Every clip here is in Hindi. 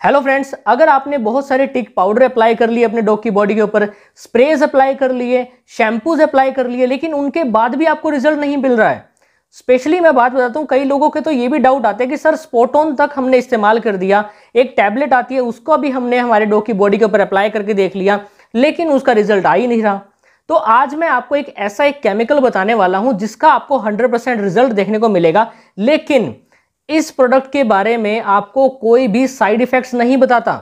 हेलो फ्रेंड्स, अगर आपने बहुत सारे टिक पाउडर अप्लाई कर लिए अपने डॉग की बॉडी के ऊपर, स्प्रेज अप्लाई कर लिए, शैम्पूज अप्लाई कर लिए, लेकिन उनके बाद भी आपको रिजल्ट नहीं मिल रहा है। स्पेशली मैं बात बताता हूं, कई लोगों के तो ये भी डाउट आते हैं कि सर स्पॉट ऑन तक हमने इस्तेमाल कर दिया, एक टैबलेट आती है उसको भी हमने हमारे डॉग की बॉडी के ऊपर अप्लाई करके देख लिया, लेकिन उसका रिजल्ट आ ही नहीं रहा। तो आज मैं आपको एक ऐसा केमिकल बताने वाला हूं जिसका आपको 100% रिजल्ट देखने को मिलेगा, लेकिन इस प्रोडक्ट के बारे में आपको कोई भी साइड इफेक्ट्स नहीं बताता।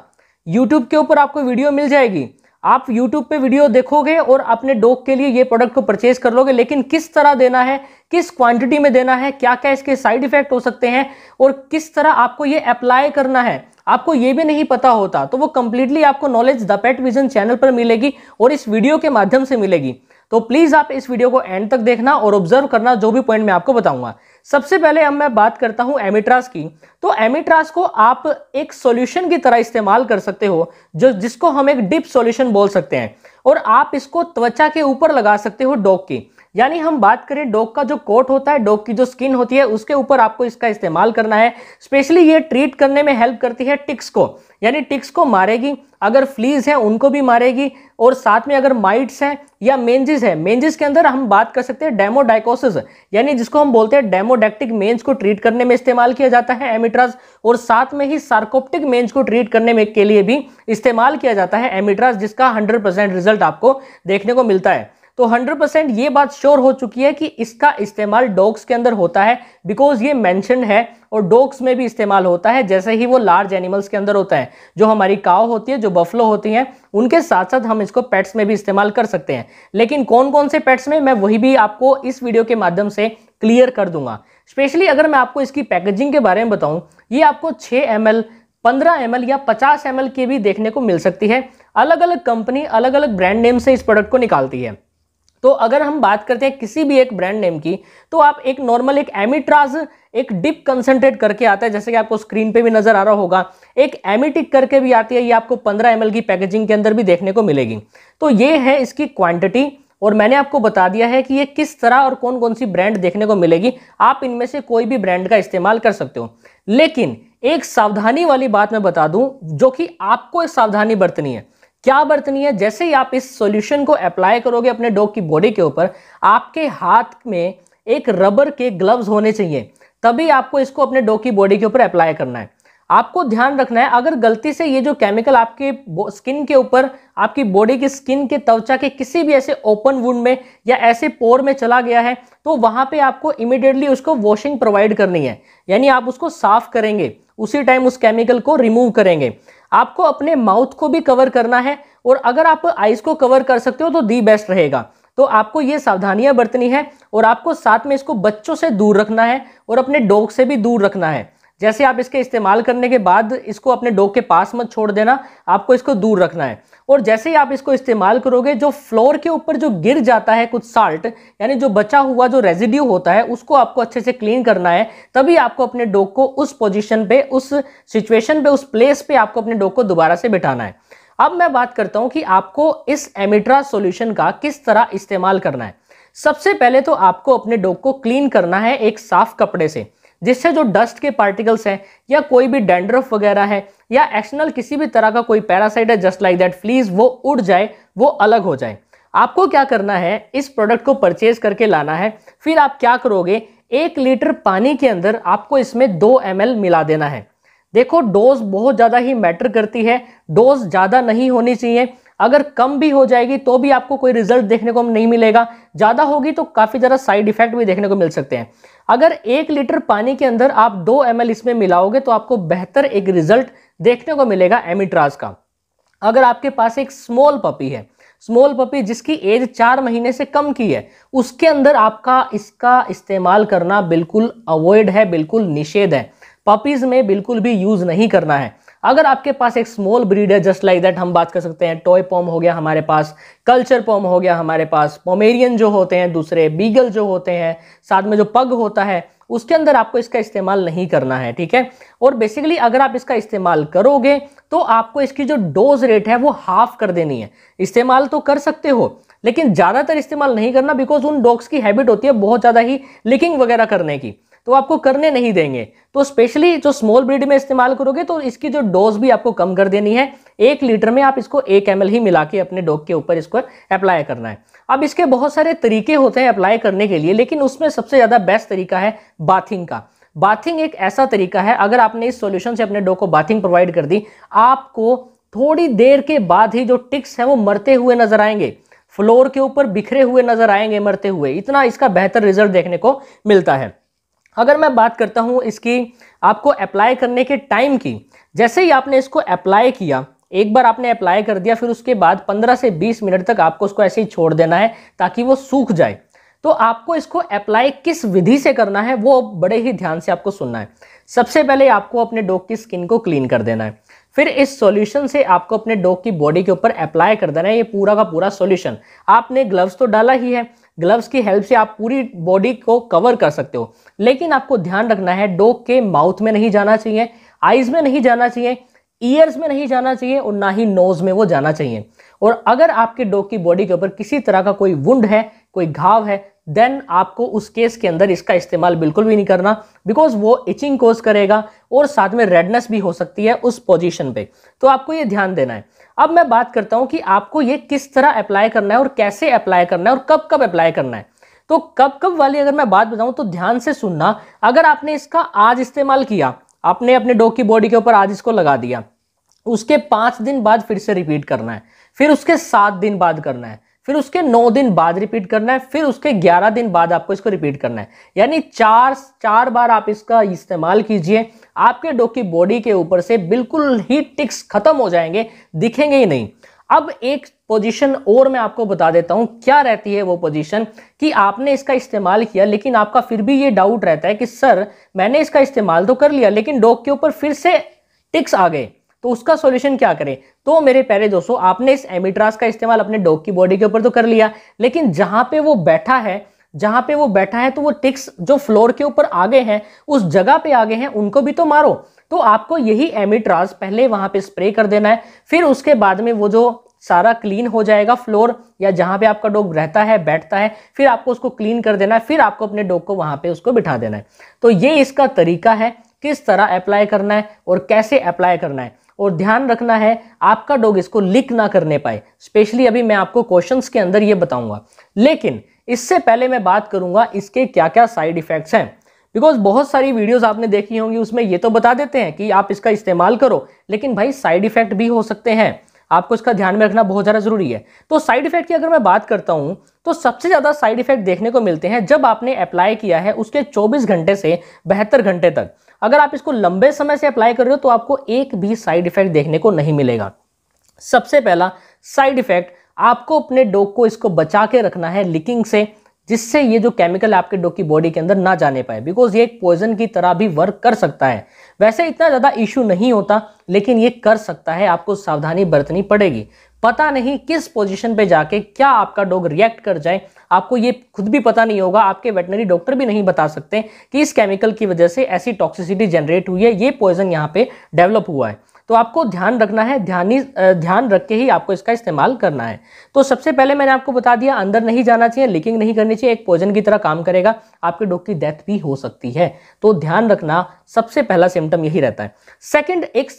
YouTube के ऊपर आपको वीडियो मिल जाएगी, आप YouTube पे वीडियो देखोगे और अपने डॉग के लिए ये प्रोडक्ट को परचेज कर लोगे, लेकिन किस तरह देना है, किस क्वांटिटी में देना है, क्या क्या इसके साइड इफेक्ट हो सकते हैं और किस तरह आपको ये अप्लाई करना है, आपको ये भी नहीं पता होता। तो वो कंप्लीटली आपको knowledge the pet vision channel पर मिलेगी और इस वीडियो के माध्यम से मिलेगी। तो प्लीज आप इस वीडियो को एंड तक देखना और ऑब्जर्व करना जो भी पॉइंट मैं आपको बताऊंगा। सबसे पहले अब मैं बात करता हूं एमिट्रास की। तो एमिट्रास को आप एक सॉल्यूशन की तरह इस्तेमाल कर सकते हो, जिसको हम एक डिप सॉल्यूशन बोल सकते हैं, और आप इसको त्वचा के ऊपर लगा सकते हो डॉग की। यानी हम बात करें डॉग का जो कोट होता है, डॉग की जो स्किन होती है, उसके ऊपर आपको इसका इस्तेमाल करना है। स्पेशली ये ट्रीट करने में हेल्प करती है टिक्स को, यानी टिक्स को मारेगी, अगर फ्लीज है उनको भी मारेगी, और साथ में अगर माइट्स हैं या मेंजिस है, मेंजिस के अंदर हम बात कर सकते हैं डेमोडाइकोसिस, यानी जिसको हम बोलते हैं डेमोडेक्टिक मेंज को ट्रीट करने में इस्तेमाल किया जाता है एमिट्रास, और साथ में ही सार्कोप्टिक मेंज को ट्रीट करने में के लिए भी इस्तेमाल किया जाता है एमिट्रास, जिसका 100% रिजल्ट आपको देखने को मिलता है। तो 100% ये बात श्योर हो चुकी है कि इसका इस्तेमाल डॉग्स के अंदर होता है, बिकॉज ये मेंशन्ड है, और डॉग्स में भी इस्तेमाल होता है जैसे ही वो लार्ज एनिमल्स के अंदर होता है। जो हमारी काव होती है, जो बफलो होती हैं, उनके साथ साथ हम इसको पेट्स में भी इस्तेमाल कर सकते हैं। लेकिन कौन कौन से पेट्स में, मैं वही भी आपको इस वीडियो के माध्यम से क्लियर कर दूंगा। स्पेशली अगर मैं आपको इसकी पैकेजिंग के बारे में बताऊं, ये आपको 6 ml, 15 ml या 50 ml की भी देखने को मिल सकती है। अलग अलग कंपनी अलग अलग ब्रांड नेम से इस प्रोडक्ट को निकालती है। तो अगर हम बात करते हैं किसी भी एक ब्रांड नेम की, तो आप एक नॉर्मल एक एमिट्राज एक डिप कंसंट्रेट करके आता है, जैसे कि आपको स्क्रीन पे भी नजर आ रहा होगा। एक एमिटिक करके भी आती है, ये आपको 15 ml की पैकेजिंग के अंदर भी देखने को मिलेगी। तो ये है इसकी क्वांटिटी, और मैंने आपको बता दिया है कि ये किस तरह और कौन कौन सी ब्रांड देखने को मिलेगी। आप इनमें से कोई भी ब्रांड का इस्तेमाल कर सकते हो, लेकिन एक सावधानी वाली बात मैं बता दूं, जो कि आपको एक सावधानी बरतनी है। क्या बरतनी है? जैसे ही आप इस सॉल्यूशन को अप्लाई करोगे अपने डॉग की बॉडी के ऊपर, आपके हाथ में एक रबर के ग्लव्स होने चाहिए, तभी आपको इसको अपने डॉग की बॉडी के ऊपर अप्लाई करना है। आपको ध्यान रखना है, अगर गलती से ये जो केमिकल आपके स्किन के ऊपर, आपकी बॉडी की स्किन के त्वचा के किसी भी ऐसे ओपन वुंड में या ऐसे पोर में चला गया है, तो वहां पे आपको इमीडिएटली उसको वॉशिंग प्रोवाइड करनी है। यानी आप उसको साफ करेंगे, उसी टाइम उस केमिकल को रिमूव करेंगे। आपको अपने माउथ को भी कवर करना है, और अगर आप आईज को कवर कर सकते हो तो दी बेस्ट रहेगा। तो आपको ये सावधानियां बरतनी है, और आपको साथ में इसको बच्चों से दूर रखना है और अपने डॉग से भी दूर रखना है। जैसे आप इसके इस्तेमाल करने के बाद इसको अपने डॉग के पास मत छोड़ देना, आपको इसको दूर रखना है। और जैसे ही आप इसको इस्तेमाल करोगे, जो फ्लोर के ऊपर जो गिर जाता है कुछ साल्ट, यानी जो बचा हुआ जो रेजिड्यू होता है, उसको आपको अच्छे से क्लीन करना है। तभी आपको अपने डॉग को उस पोजीशन पे, उस सिचुएशन पे, उस प्लेस पे आपको अपने डॉग को दोबारा से बिठाना है। अब मैं बात करता हूं कि आपको इस एमिट्रास सॉल्यूशन का किस तरह इस्तेमाल करना है। सबसे पहले तो आपको अपने डॉग को क्लीन करना है एक साफ कपड़े से, जिससे जो डस्ट के पार्टिकल्स हैं या कोई भी डैंड्रफ वगैरह है या एक्सटर्नल किसी भी तरह का कोई पैरासाइट है, जस्ट लाइक दैट फ्लीज, वो उड़ जाए, वो अलग हो जाए। आपको क्या करना है, इस प्रोडक्ट को परचेज करके लाना है। फिर आप क्या करोगे, 1 लीटर पानी के अंदर आपको इसमें 2 ml मिला देना है। देखो, डोज बहुत ज्यादा ही मैटर करती है, डोज ज्यादा नहीं होनी चाहिए। अगर कम भी हो जाएगी तो भी आपको कोई रिजल्ट देखने को नहीं मिलेगा, ज्यादा होगी तो काफी ज्यादा साइड इफेक्ट भी देखने को मिल सकते हैं। अगर 1 लीटर पानी के अंदर आप 2 ml इसमें मिलाओगे तो आपको बेहतर एक रिजल्ट देखने को मिलेगा एमिट्रास का। अगर आपके पास एक स्मॉल पपी है, स्मॉल पपी जिसकी एज 4 महीने से कम की है, उसके अंदर आपका इसका इस्तेमाल करना बिल्कुल अवॉइड है, बिल्कुल निषेध है। पपीज में बिल्कुल भी यूज नहीं करना है। अगर आपके पास एक स्मॉल ब्रीड है, जस्ट लाइक दैट हम बात कर सकते हैं, टॉय पॉम हो गया हमारे पास, कल्चर पॉम हो गया हमारे पास, पोमेरियन जो होते हैं, दूसरे बीगल जो होते हैं, साथ में जो पग होता है, उसके अंदर आपको इसका इस्तेमाल नहीं करना है, ठीक है। और बेसिकली अगर आप इसका इस्तेमाल करोगे तो आपको इसकी जो डोज रेट है वो हाफ कर देनी है। इस्तेमाल तो कर सकते हो, लेकिन ज्यादातर इस्तेमाल नहीं करना, बिकॉज उन डॉग्स की हैबिट होती है बहुत ज्यादा ही लिकिंग वगैरह करने की। तो आपको करने नहीं देंगे। तो स्पेशली जो स्मॉल ब्रीड में इस्तेमाल करोगे तो इसकी जो डोज भी आपको कम कर देनी है। 1 लीटर में आप इसको 1 ml ही मिला के अपने डॉग के ऊपर इसको अप्लाई करना है। अब इसके बहुत सारे तरीके होते हैं अप्लाई करने के लिए, लेकिन उसमें सबसे ज़्यादा बेस्ट तरीका है बाथिंग का। बाथिंग एक ऐसा तरीका है, अगर आपने इस सॉल्यूशन से अपने डॉग को बाथिंग प्रोवाइड कर दी, आपको थोड़ी देर के बाद ही जो टिक्स हैं वो मरते हुए नजर आएंगे, फ्लोर के ऊपर बिखरे हुए नजर आएंगे मरते हुए। इतना इसका बेहतर रिजल्ट देखने को मिलता है। अगर मैं बात करता हूं इसकी आपको अप्लाई करने के टाइम की, जैसे ही आपने इसको अप्लाई किया, एक बार आपने अप्लाई कर दिया, फिर उसके बाद 15 से 20 मिनट तक आपको उसको ऐसे ही छोड़ देना है ताकि वो सूख जाए। तो आपको इसको अप्लाई किस विधि से करना है वो बड़े ही ध्यान से आपको सुनना है। सबसे पहले आपको अपने डॉग की स्किन को क्लीन कर देना है, फिर इस सॉल्यूशन से आपको अपने डॉग की बॉडी के ऊपर अप्लाई कर देना है। ये पूरा का पूरा सॉल्यूशन, आपने ग्लव्स तो डाला ही है, ग्लव्स की हेल्प से आप पूरी बॉडी को कवर कर सकते हो, लेकिन आपको ध्यान रखना है डॉग के माउथ में नहीं जाना चाहिए, आईज में नहीं जाना चाहिए, ईयर्स में नहीं जाना चाहिए और ना ही नोज में वो जाना चाहिए। और अगर आपके डॉग की बॉडी के ऊपर किसी तरह का कोई वुंड है, कोई घाव है, देन आपको उस केस के अंदर इसका इस्तेमाल बिल्कुल भी नहीं करना, बिकॉज वो इचिंग कोज करेगा और साथ में रेडनेस भी हो सकती है उस पोजीशन पे। तो आपको ये ध्यान देना है। अब मैं बात करता हूं कि आपको ये किस तरह अप्लाई करना है और कैसे अप्लाई करना है और कब कब अप्लाई करना है। तो कब कब वाली अगर मैं बात बताऊं तो ध्यान से सुनना। अगर आपने इसका आज इस्तेमाल किया, आपने अपने डॉग की बॉडी के ऊपर आज इसको लगा दिया, उसके 5 दिन बाद फिर से रिपीट करना है, फिर उसके 7 दिन बाद करना है, फिर उसके 9 दिन बाद रिपीट करना है, फिर उसके 11 दिन बाद आपको इसको रिपीट करना है। यानी 4 बार आप इसका इस्तेमाल कीजिए, आपके डॉग की बॉडी के ऊपर से बिल्कुल ही टिक्स खत्म हो जाएंगे, दिखेंगे ही नहीं। अब एक पोजीशन और मैं आपको बता देता हूं क्या रहती है वो पोजीशन, कि आपने इसका इस्तेमाल किया लेकिन आपका फिर भी ये डाउट रहता है कि सर मैंने इसका इस्तेमाल तो कर लिया लेकिन डॉग के ऊपर फिर से टिक्स आ गए, तो उसका सॉल्यूशन क्या करें। तो मेरे प्यारे दोस्तों, आपने इस एमिट्रास का इस्तेमाल अपने डॉग की बॉडी के ऊपर तो कर लिया, लेकिन जहां पे वो बैठा है तो वो टिक्स जो फ्लोर के ऊपर आ गए हैं, उस जगह पे आ गए हैं, उनको भी तो मारो। तो आपको यही एमिट्रास पहले वहां पे स्प्रे कर देना है, फिर उसके बाद में वो जो सारा क्लीन हो जाएगा फ्लोर या जहां पे आपका डॉग रहता है बैठता है, फिर आपको उसको क्लीन कर देना है, फिर आपको अपने डॉग को वहां पे उसको बिठा देना है। तो ये इसका तरीका है किस तरह अप्लाई करना है और कैसे अप्लाई करना है। और ध्यान रखना है आपका डॉग इसको लीक ना करने पाए, स्पेशली अभी मैं आपको क्वेश्चंस के अंदर ये बताऊंगा। लेकिन इससे पहले मैं बात करूंगा इसके क्या क्या साइड इफेक्ट्स हैं, बिकॉज बहुत सारी वीडियोस आपने देखी होंगी, उसमें ये तो बता देते हैं कि आप इसका इस्तेमाल करो, लेकिन भाई साइड इफेक्ट भी हो सकते हैं, आपको इसका ध्यान में रखना बहुत ज़्यादा जरूरी है। तो साइड इफेक्ट की अगर मैं बात करता हूं तो सबसे ज़्यादा साइड इफेक्ट देखने को मिलते हैं जब आपने अप्लाई किया है उसके 24 घंटे से 72 घंटे तक। अगर आप इसको लंबे समय से अप्लाई कर रहे हो तो आपको एक भी साइड इफेक्ट देखने को नहीं मिलेगा। सबसे पहला साइड इफेक्ट, आपको अपने डॉग को इसको बचा के रखना है लीकिंग से, जिससे ये जो केमिकल आपके डॉग की बॉडी के अंदर ना जाने पाए, बिकॉज ये एक पॉइजन की तरह भी वर्क कर सकता है। वैसे इतना ज़्यादा इशू नहीं होता, लेकिन ये कर सकता है, आपको सावधानी बरतनी पड़ेगी। पता नहीं किस पोजीशन पे जाके क्या आपका डॉग रिएक्ट कर जाए, आपको ये खुद भी पता नहीं होगा, आपके वेटनरी डॉक्टर भी नहीं बता सकते कि इस केमिकल की वजह से ऐसी टॉक्सिसिटी जनरेट हुई है, ये पॉइजन यहाँ पे डेवलप हुआ है। तो आपको ध्यान रखना है, ध्यान रख के ही आपको इसका इस्तेमाल करना है। तो सबसे पहले मैंने आपको बता दिया, अंदर नहीं जाना चाहिए, लीकिंग नहीं करनी चाहिए, एक पॉइजन की तरह काम करेगा, आपके डॉग की डेथ भी हो सकती है। तो ध्यान रखना, सबसे पहला सिम्टम यही रहता है। सेकंड, एक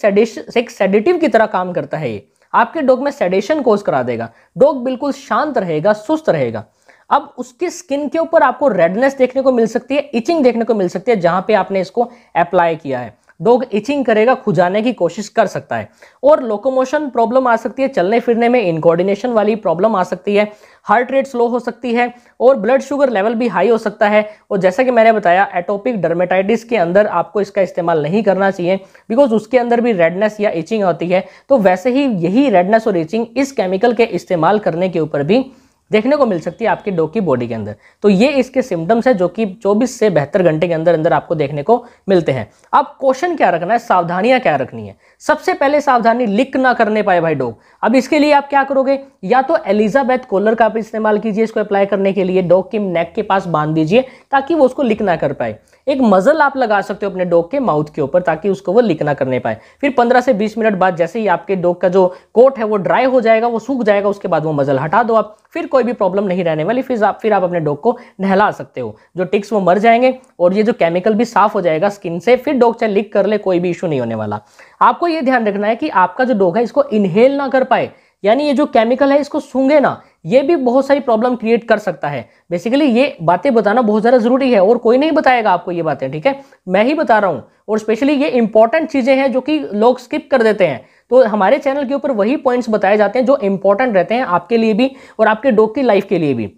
सेडेटिव की तरह काम करता है, ये आपके डॉग में सेडेशन कोज करा देगा, डॉग बिल्कुल शांत रहेगा, सुस्त रहेगा। अब उसकी स्किन के ऊपर आपको रेडनेस देखने को मिल सकती है, इचिंग देखने को मिल सकती है जहां पे आपने इसको अप्लाई किया है। डॉग इचिंग करेगा, खुजाने की कोशिश कर सकता है, और लोकोमोशन प्रॉब्लम आ सकती है, चलने फिरने में इनकोऑर्डिनेशन वाली प्रॉब्लम आ सकती है, हार्ट रेट स्लो हो सकती है, और ब्लड शुगर लेवल भी हाई हो सकता है। और जैसा कि मैंने बताया, एटोपिक डर्मेटाइटिस के अंदर आपको इसका इस्तेमाल नहीं करना चाहिए, बिकॉज उसके अंदर भी रेडनेस या इचिंग होती है। तो वैसे ही यही रेडनेस और इचिंग इस केमिकल के इस्तेमाल करने के ऊपर भी देखने को मिल सकती है आपके डॉग की बॉडी के अंदर। तो ये इसके सिम्टम्स है जो कि 24 से 72 घंटे के अंदर अंदर आपको देखने को मिलते हैं। अब क्वेश्चन क्या रखना है, सावधानियां क्या रखनी है। सबसे पहले सावधानी, लीक ना करने पाए भाई डॉग। अब इसके लिए आप क्या करोगे, या तो एलिजाबेथ कॉलर का आप इस्तेमाल कीजिए इसको अप्लाई करने के लिए, डॉग की नेक के पास बांध दीजिए ताकि वो उसको लीक ना कर पाए। एक मजल आप लगा सकते हो अपने डॉग के माउथ के ऊपर, ताकि उसको वो लीक ना करने पाए। फिर 15 से 20 मिनट बाद जैसे ही आपके डॉग का जो कोट है वो ड्राई हो जाएगा, वो सूख जाएगा, उसके बाद वो मजल हटा दो आप, फिर कोई भी प्रॉब्लम नहीं रहने वाली। फिर आप अपने डॉग को नहला सकते हो, जो टिक्स वो मर जाएंगे और ये जो केमिकल भी साफ हो जाएगा स्किन से। फिर डॉग चाहे लीक कर ले, कोई भी इशू नहीं होने वाला। आपको ये ध्यान रखना है कि आपका जो डॉग है इसको इनहेल ना कर पाए, यानी ये जो केमिकल है इसको सूंघे ना, ये भी बहुत सारी प्रॉब्लम क्रिएट कर सकता है। बेसिकली ये बातें बताना बहुत ज़्यादा जरूरी है और कोई नहीं बताएगा आपको ये बातें, ठीक है, मैं ही बता रहा हूं। और स्पेशली ये इंपॉर्टेंट चीजें हैं जो कि लोग स्किप कर देते हैं। तो हमारे चैनल के ऊपर वही पॉइंट्स बताए जाते हैं जो इंपॉर्टेंट रहते हैं आपके लिए भी और आपके डॉग की लाइफ के लिए भी।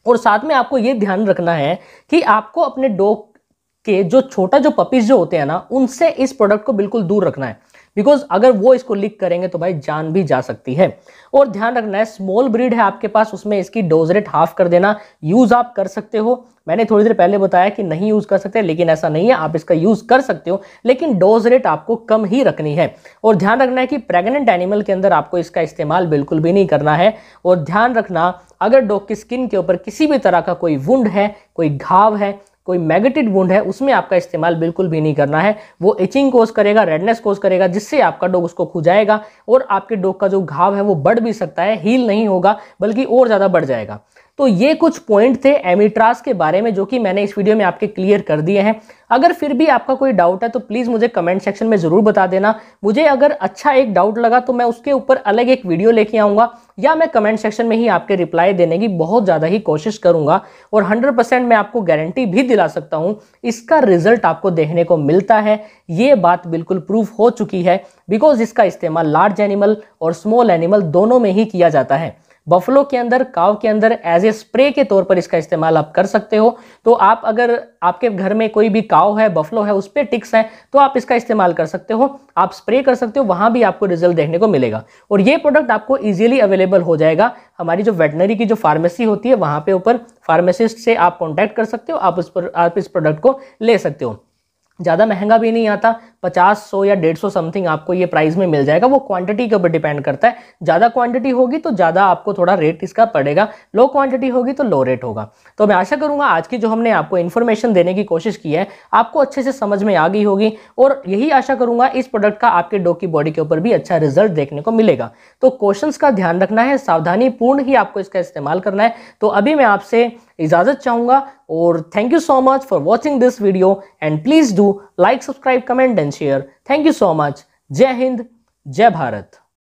और साथ में आपको ये ध्यान रखना है कि आपको अपने डॉग के जो छोटा जो पपीज जो होते हैं ना, उनसे इस प्रोडक्ट को बिल्कुल दूर रखना है, बिकॉज अगर वो इसको लीक करेंगे तो भाई जान भी जा सकती है। और ध्यान रखना है, स्मॉल ब्रीड है आपके पास, उसमें इसकी डोज रेट हाफ कर देना। यूज आप कर सकते हो, मैंने थोड़ी देर पहले बताया कि नहीं यूज कर सकते, लेकिन ऐसा नहीं है, आप इसका यूज कर सकते हो, लेकिन डोज रेट आपको कम ही रखनी है। और ध्यान रखना है कि प्रेग्नेंट एनिमल के अंदर आपको इसका इस्तेमाल बिल्कुल भी नहीं करना है। और ध्यान रखना, अगर डॉग की स्किन के ऊपर किसी भी तरह का कोई वुंड है, कोई घाव है, कोई मैगेटेड वुंड है, उसमें आपका इस्तेमाल बिल्कुल भी नहीं करना है। वो इचिंग कोज करेगा, रेडनेस कोज करेगा, जिससे आपका डॉग उसको खुजाएगा और आपके डॉग का जो घाव है वो बढ़ भी सकता है, हील नहीं होगा बल्कि और ज़्यादा बढ़ जाएगा। तो ये कुछ पॉइंट थे एमिट्रास के बारे में जो कि मैंने इस वीडियो में आपके क्लियर कर दिए हैं। अगर फिर भी आपका कोई डाउट है तो प्लीज़ मुझे कमेंट सेक्शन में ज़रूर बता देना। मुझे अगर अच्छा एक डाउट लगा तो मैं उसके ऊपर अलग एक वीडियो लेके आऊँगा, या मैं कमेंट सेक्शन में ही आपके रिप्लाई देने की बहुत ज़्यादा ही कोशिश करूँगा। और 100% मैं आपको गारंटी भी दिला सकता हूँ इसका रिजल्ट आपको देखने को मिलता है। ये बात बिल्कुल प्रूफ हो चुकी है, बिकॉज इसका इस्तेमाल लार्ज एनिमल और स्मॉल एनिमल दोनों में ही किया जाता है। बफलो के अंदर, काव के अंदर एज ए स्प्रे के तौर पर इसका इस्तेमाल आप कर सकते हो। तो आप अगर आपके घर में कोई भी काव है, बफलो है, उस पर टिक्स है, तो आप इसका इस्तेमाल कर सकते हो, आप स्प्रे कर सकते हो, वहां भी आपको रिजल्ट देखने को मिलेगा। और ये प्रोडक्ट आपको इजीली अवेलेबल हो जाएगा हमारी जो वेटनरी की जो फार्मेसी होती है वहां पे ऊपर फार्मासिस्ट से आप कॉन्टैक्ट कर सकते हो, आप इस प्रोडक्ट को ले सकते हो। ज़्यादा महंगा भी नहीं आता, 50, 100 या 150 समथिंग आपको ये प्राइस में मिल जाएगा। वो क्वांटिटी के ऊपर डिपेंड करता है, ज़्यादा क्वांटिटी होगी तो ज़्यादा आपको थोड़ा रेट इसका पड़ेगा, लो क्वांटिटी होगी तो लो रेट होगा। तो मैं आशा करूंगा आज की जो हमने आपको इन्फॉर्मेशन देने की कोशिश की है आपको अच्छे से समझ में आ गई होगी, और यही आशा करूंगा इस प्रोडक्ट का आपके डॉग की बॉडी के ऊपर भी अच्छा रिजल्ट देखने को मिलेगा। तो क्वेश्चंस का ध्यान रखना है, सावधानी पूर्ण ही आपको इसका इस्तेमाल करना है। तो अभी मैं आपसे इजाजत चाहूंगा और thank you so much for watching this video and please do like, subscribe, comment and share. Thank you so much. जय हिंद, जय भारत।